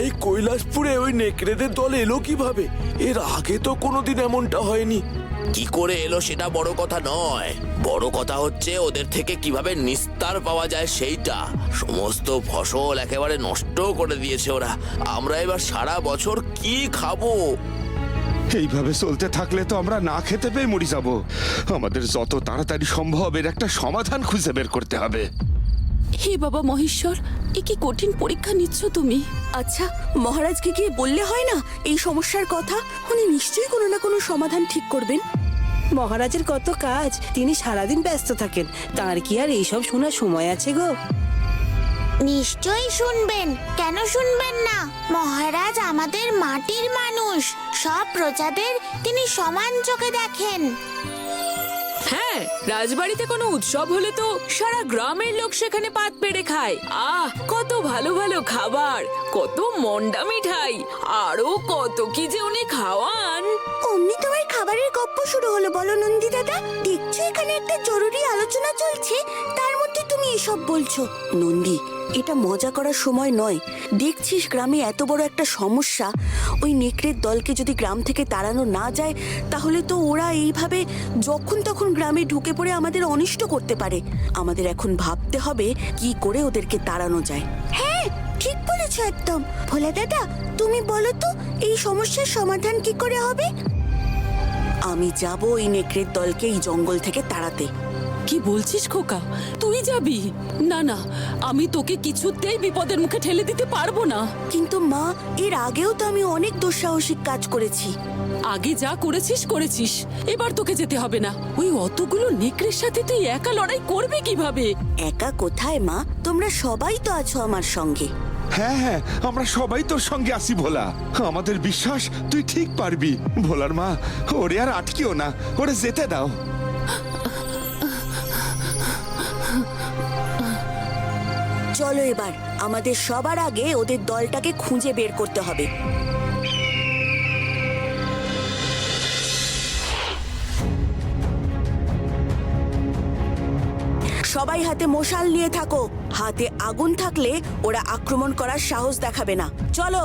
এই কৈলাসপুরে ওই নেকড়েদের দল এলো কিভাবে? এর আগে তো কোনোদিন এমনটা হয়নি। কি করে এলো সেটা বড় কথা নয়, বড় কথা হচ্ছে ওদের থেকে কিভাবে নিস্তার পাওয়া যায় সেইটা। সমস্ত ফসল একেবারে নষ্ট করে দিয়েছে ওরা। আমরা এবার সারা বছর কি খাবো? এইভাবে চলতে থাকলে তো আমরা না খেতে পেয়ে মরে যাব। আমাদের যত তাড়াতাড়ি সম্ভব এর একটা সমাধান খুঁজে বের করতে হবে। হে বাবা মহেশ্বর, এ কি কঠিন পরীক্ষা নিচ্ছ তুমি? আচ্ছা, মহারাজকে গিয়ে বললে হয় না এই সমস্যার কথা? উনি নিশ্চয়ই কোনো না কোনো সমাধান ঠিক করবেন। মহারাজের কত কাজ, তিনি সারাদিন ব্যস্ত থাকেন, তার কি আর এইসব শোনার সময় আছে গো? নিশ্চয়ই শুনবেন, কেন শুনবেন না? মহারাজ আমাদের মাটির মানুষ, সব প্রজাদের তিনি সমান চোখে দেখেন। হ্যাঁ, রাজবাড়িতে কোনো উৎসব হলে তো সারা গ্রামের লোক সেখানে পাত পেড়ে খায়। কত ভালো ভালো খাবার, কত মন্ডা মিঠাই, আরো কত কি যে উনি খাওয়ান। অমনি তোমার খাবারের গপ্প শুরু হলো বলো নন্দী দাদা? দেখছো এখানে একটা জরুরি আলোচনা চলছে, তার মধ্যে তুমি এসব বলছো। নন্দী, এটা মজা করার সময় নয়। দেখছিস গ্রামে এত বড় একটা সমস্যা, ওই নেকড়ের দলকে যদি গ্রাম থেকে তাড়ানো না যায় তাহলে তো ওরা এইভাবে যখন তখন গ্রামে ঢুকে পড়ে আমাদের অনিষ্ট করতে পারে। আমাদের এখন ভাবতে হবে কি করে ওদেরকে তাড়ানো যায়। হ্যাঁ, ঠিক বলেছো একদম। ভোলা দাদা, তুমি বলো তো এই সমস্যার সমাধান কি করে হবে? আমি যাব ওই নেকড়ের দলকে এই জঙ্গল থেকে তাড়াতে। কি বলছিস খোকা, তুই যাবি? না না, আমি তোকে কিছুতেই বিপদের মুখে ঠেলে দিতে পারবো না। কিন্তু মা, এর আগেও তো আমি অনেক দুঃসাহসিক কাজ করেছি। আগে যা করেছিস করেছিস, এবার তোকে যেতে হবে না। ওই অতগুলো নেকড়ের সাথে তুই একা লড়াই করবি কিভাবে? একা কোথায় মা, তোমরা সবাই তো আছো আমার সঙ্গে। হ্যাঁ হ্যাঁ, আমরা সবাই তোর সঙ্গে আছি ভোলা। আমাদের বিশ্বাস তুই ঠিক পারবি। ভোলার মা, ওরে আর আটকিও না, ওরে যেতে দাও। চলো এবার আমাদের সবার আগে ওদের দলটাকে খুঁজে বের করতে হবে। সবাই হাতে মশাল নিয়ে থাকো। হাতে আগুন থাকলে ওরা আক্রমণ করার সাহস দেখাবে না। চলো।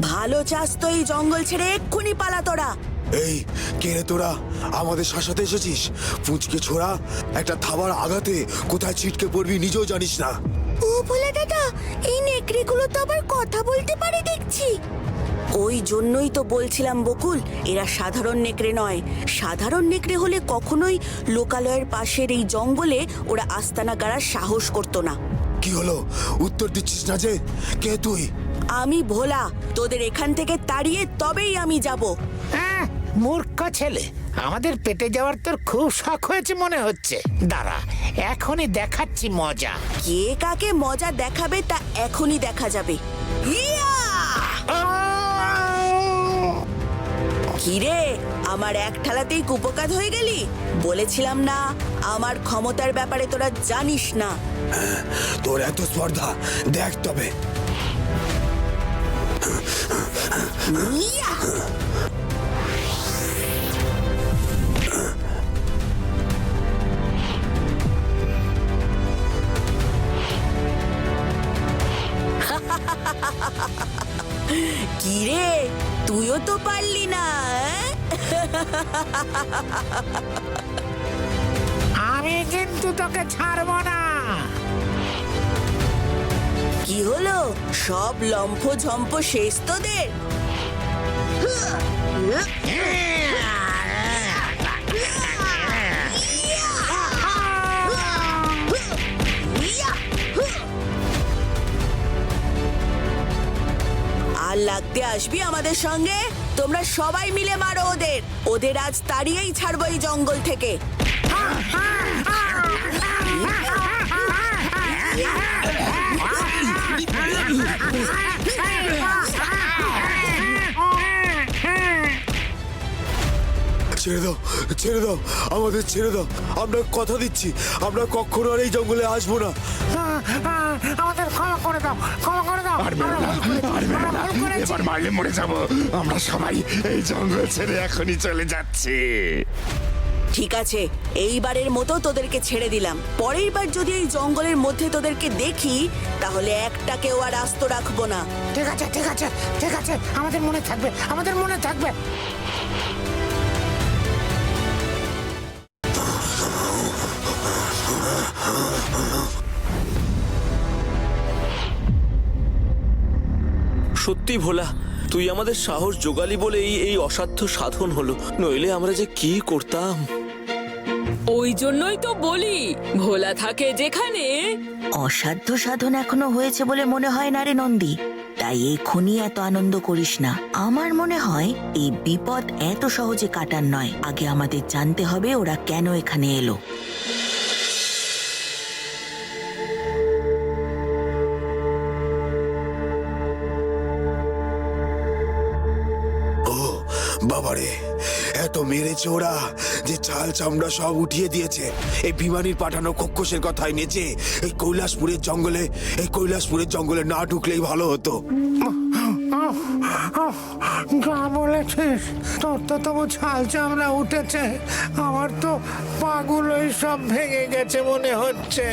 ভালো চাস তো এই জঙ্গল ছেড়ে এক্ষুনি পালা তোরা। এই কে রে তোরা? আমাদের শাসাতে এসেছিস? পুঁচকে ছোড়া, একটা থাবার আঘাতে কোথায় ছিটকে পড়বি নিজেও জানিস না। ও ভোলা দাদা, এই নেকড়েগুলো তো আবার কথা বলতে পারে দেখছি। ওই জন্যই তো বলছিলাম বকুল, এরা সাধারণ নেকড়ে নয়। সাধারণ নেকড়ে হলে কখনোই লোকালয়ের পাশের এই জঙ্গলে ওরা আস্তানা গাড়ার সাহস করতো না। কি হলো, উত্তর দিচ্ছিস না যে? কে তুই? আমি ভোলা, তোদের এখান থেকে তাড়িয়ে তবেই আমি যাব। মূর্খ ছেলে, আমাদের পেটে যাওয়ার তোর খুব শখ হয়েছে মনে হচ্ছে। দাঁড়া, এখনই দেখাচ্ছি মজা। কে কাকে মজা দেখাবে তা এখনই দেখা যাবে। ইয়া! কিরে, আমার এক ঠালাতেই কুপোকাত হয়ে গেলি? বলেছিলাম না আমার ক্ষমতার ব্যাপারে তোরা জানিস না। তোর এত স্পর্ধা, দেখ তবে। ইয়া! কিরে, তুইও তো পারলি না? আমি কিন্তু তোকে ছাড়বো না। কি হলো, সব লম্ফ ঝম্প শেষ তোদের? আর লাগতে আসবি আমাদের সঙ্গে? তোমরা সবাই মিলে মারো ওদের। ওদের আজ তাড়িয়েই ছাড়বো এই জঙ্গল থেকে। ছেড়ে দাও, ছেড়ে দাও, আমাদের ছেড়ে দাও। আমরা কথা দিচ্ছি, আমরা কখনো আর এই জঙ্গলে আসবো না। আমাদের ক্ষমা করে দাও, ক্ষমা করে দাও। আর মেরো না, আর মেরো না, ভুল করেছি। এবার মারলে মরে যাব। আমরা সবাই এই জঙ্গল ছেড়ে এখনই চলে যাচ্ছি। ঠিক আছে, এইবারের মতো তোদেরকে ছেড়ে দিলাম। পরের বার যদি এই জঙ্গলের মধ্যে তোদেরকে দেখি তাহলে একটাকেও আর আস্ত রাখবো না। ঠিক আছে ঠিক আছে ঠিক আছে, আমাদের মনে থাকবে, আমাদের মনে থাকবে। সত্যি ভোলা, তুই আমাদের সাহস জোগালি বলে এই অসাধ্য সাধন হলো, নইলে আমরা যে কি করতাম। ওই জন্যই তো বলি, ভোলা থাকে যেখানে। অসাধ্য সাধন এখনো হয়েছে বলে মনে হয় না রে নন্দী। তাই এক্ষুনি এত আনন্দ করিস না। আমার মনে হয় এই বিপদ এত সহজে কাটার নয়। আগে আমাদের জানতে হবে ওরা কেন এখানে এলো। বাবারে, এত মেরেছে ওরা যে চাল চামড়া সব উঠিয়ে দিয়েছে। এই বিমানির পাঠানো খোকসের কথাই নেচে এই কৈলাসপুরের জঙ্গলে না ঢুকলেই ভালো হতো। যা বলেছিস, তোর তো তবু ছাল চামড়া উঠেছে, আমার তো পাগুলোই সব ভেঙে গেছে মনে হচ্ছে।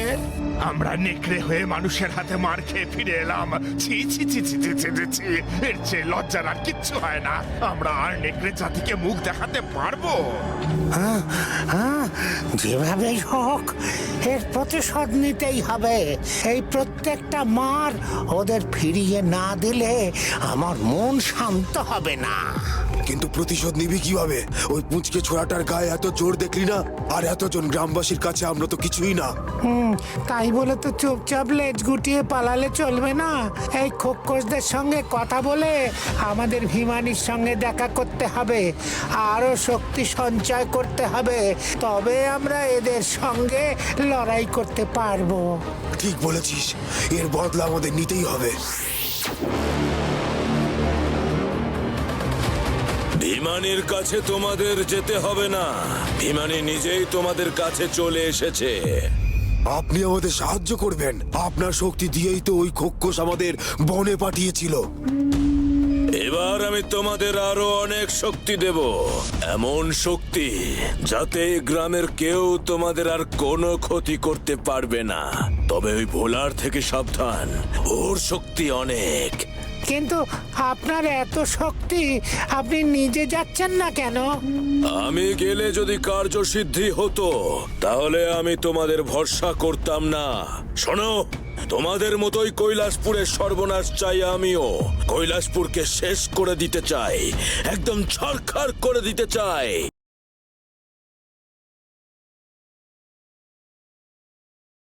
আমরা নেকড়ে হয়ে মানুষের হাতে মার খেয়ে ফিরে এলাম। ছি ছি ছি ছি ছি ছি ছি ছি। এর চেয়ে লজ্জার আর কিচ্ছু হয় না। আমরা আর নেকড়ে জাতিকে মুখ দেখাতে পারবো? যেভাবেই হোক এর প্রতিশোধ নিতেই হবে। এই প্রত্যেকটা মার ওদের ফিরিয়ে না দিলে আমার মন শান্ত হবে না। কিন্তু প্রতিশোধ নিবি কিভাবে? ওই পুঁচকে ছোড়াটার গায়ে এত জোর দেখলি না? আর এতজন গ্রামবাসীর কাছে আমরা তো কিছুই না। তাই বলে তো চুপচাপ লেজ গুটিয়ে পালালে চলবে না। এই খোকসদের সঙ্গে কথা বলে আমাদের ভিমানির সঙ্গে দেখা করতে হবে, আরো শক্তি সঞ্চয় করতে হবে, তবে আমরা এদের সঙ্গে লড়াই করতে পারবো। ঠিক বলেছিস, এর বদলা আমাদের নিতেই হবে। ভিমানির কাছে তোমাদের যেতে হবে না, ভিমানি নিজেই তোমাদের কাছে চলে এসেছে। আপনি আমাদের সাহায্য করবেন? আপনার শক্তি দিয়েই তো ওই খোকস আমাদের বনে পাঠিয়েছিল। এবার আমি তোমাদের আরো অনেক শক্তি দেব, এমন শক্তি যাতে এই গ্রামের কেউ তোমাদের আর কোনো ক্ষতি করতে পারবে না। তবে ওই ভোলার থেকে সাবধান, ওর শক্তি অনেক। কিন্তু আপনার এত শক্তি, আপনি নিজে যাচ্ছেন না কেন? আমি গেলে যদি কার্যসিদ্ধি হতো তাহলে আমি তোমাদের ভরসা করতাম না। শোনো, তোমাদের মতোই কৈলাসপুরের সর্বনাশ চাই আমিও। কৈলাসপুরকে শেষ করে দিতে চাই, একদম ছারখার করে দিতে চাই।